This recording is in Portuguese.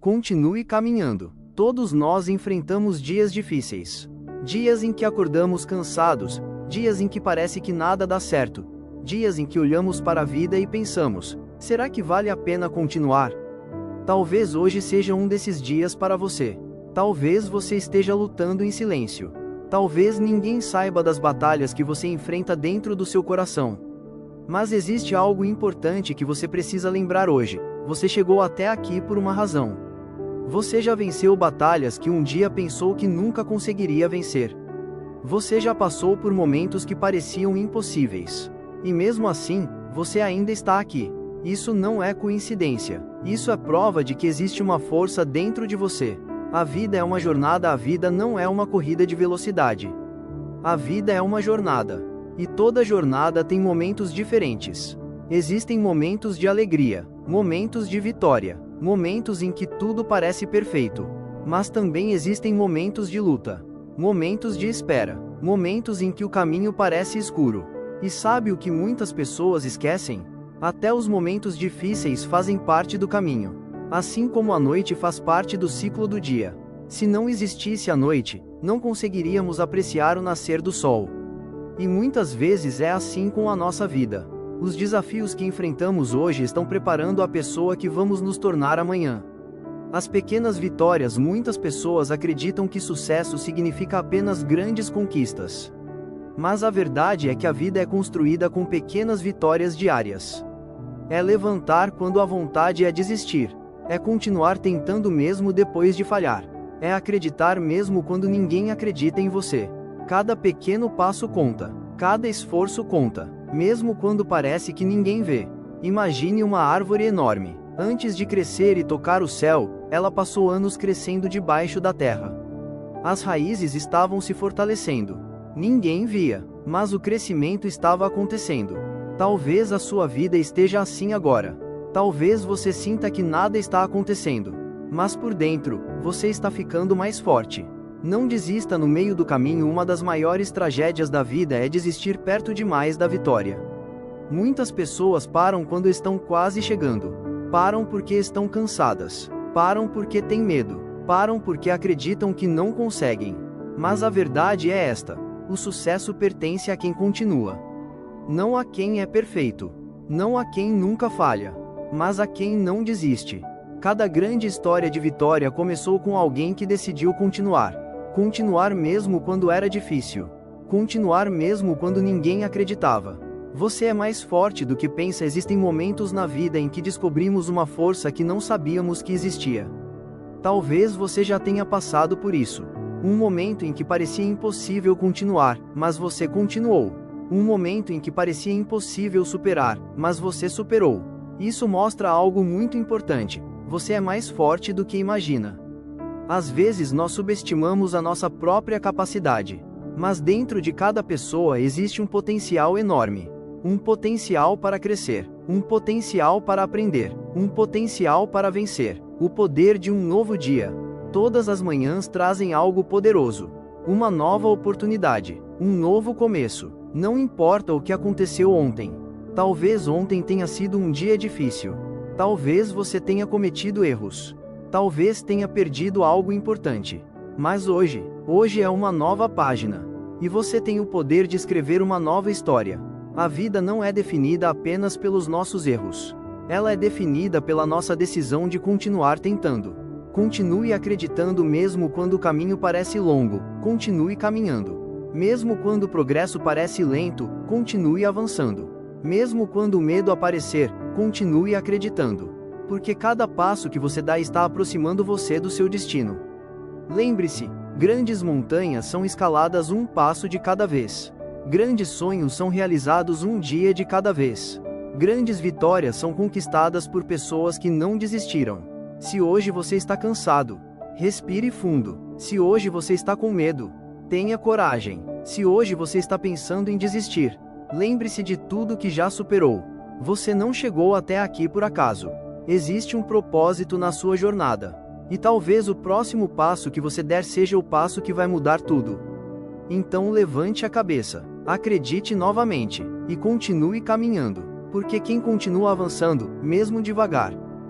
Continue caminhando. Todos nós enfrentamos dias difíceis. Dias em que acordamos cansados, dias em que parece que nada dá certo, dias em que olhamos para a vida e pensamos: será que vale a pena continuar? Talvez hoje seja um desses dias para você. Talvez você esteja lutando em silêncio. Talvez ninguém saiba das batalhas que você enfrenta dentro do seu coração. Mas existe algo importante que você precisa lembrar hoje: você chegou até aqui por uma razão. Você já venceu batalhas que um dia pensou que nunca conseguiria vencer. Você já passou por momentos que pareciam impossíveis. E mesmo assim, você ainda está aqui. Isso não é coincidência. Isso é prova de que existe uma força dentro de você. A vida é uma jornada, a vida não é uma corrida de velocidade. A vida é uma jornada. E toda jornada tem momentos diferentes. Existem momentos de alegria, momentos de vitória, momentos em que tudo parece perfeito. Mas também existem momentos de luta, momentos de espera, momentos em que o caminho parece escuro. E sabe o que muitas pessoas esquecem? Até os momentos difíceis fazem parte do caminho. Assim como a noite faz parte do ciclo do dia. Se não existisse a noite, não conseguiríamos apreciar o nascer do sol. E muitas vezes é assim com a nossa vida. Os desafios que enfrentamos hoje estão preparando a pessoa que vamos nos tornar amanhã. As pequenas vitórias. Muitas pessoas acreditam que sucesso significa apenas grandes conquistas. Mas a verdade é que a vida é construída com pequenas vitórias diárias. É levantar quando a vontade é desistir. É continuar tentando mesmo depois de falhar. É acreditar mesmo quando ninguém acredita em você. Cada pequeno passo conta. Cada esforço conta. Mesmo quando parece que ninguém vê. Imagine uma árvore enorme. Antes de crescer e tocar o céu, ela passou anos crescendo debaixo da terra. As raízes estavam se fortalecendo. Ninguém via, mas o crescimento estava acontecendo. Talvez a sua vida esteja assim agora. Talvez você sinta que nada está acontecendo. Mas por dentro, você está ficando mais forte. Não desista no meio do caminho. Uma das maiores tragédias da vida é desistir perto demais da vitória. Muitas pessoas param quando estão quase chegando. Param porque estão cansadas. Param porque têm medo. Param porque acreditam que não conseguem. Mas a verdade é esta: o sucesso pertence a quem continua. Não a quem é perfeito. Não a quem nunca falha. Mas a quem não desiste. Cada grande história de vitória começou com alguém que decidiu continuar. Continuar mesmo quando era difícil. Continuar mesmo quando ninguém acreditava. Você é mais forte do que pensa. Existem momentos na vida em que descobrimos uma força que não sabíamos que existia. Talvez você já tenha passado por isso. Um momento em que parecia impossível continuar, mas você continuou. Um momento em que parecia impossível superar, mas você superou. Isso mostra algo muito importante: você é mais forte do que imagina. Às vezes nós subestimamos a nossa própria capacidade. Mas dentro de cada pessoa existe um potencial enorme. Um potencial para crescer. Um potencial para aprender. Um potencial para vencer. O poder de um novo dia. Todas as manhãs trazem algo poderoso. Uma nova oportunidade. Um novo começo. Não importa o que aconteceu ontem. Talvez ontem tenha sido um dia difícil. Talvez você tenha cometido erros. Talvez tenha perdido algo importante. Mas hoje é uma nova página. E você tem o poder de escrever uma nova história. A vida não é definida apenas pelos nossos erros. Ela é definida pela nossa decisão de continuar tentando. Continue acreditando mesmo quando o caminho parece longo. Continue caminhando. Mesmo quando o progresso parece lento, continue avançando. Mesmo quando o medo aparecer, continue acreditando. Porque cada passo que você dá está aproximando você do seu destino. Lembre-se, grandes montanhas são escaladas um passo de cada vez. Grandes sonhos são realizados um dia de cada vez. Grandes vitórias são conquistadas por pessoas que não desistiram. Se hoje você está cansado, respire fundo. Se hoje você está com medo, tenha coragem. Se hoje você está pensando em desistir, lembre-se de tudo que já superou. Você não chegou até aqui por acaso. Existe um propósito na sua jornada. E talvez o próximo passo que você der seja o passo que vai mudar tudo. Então levante a cabeça, acredite novamente, e continue caminhando. Porque quem continua avançando, mesmo devagar,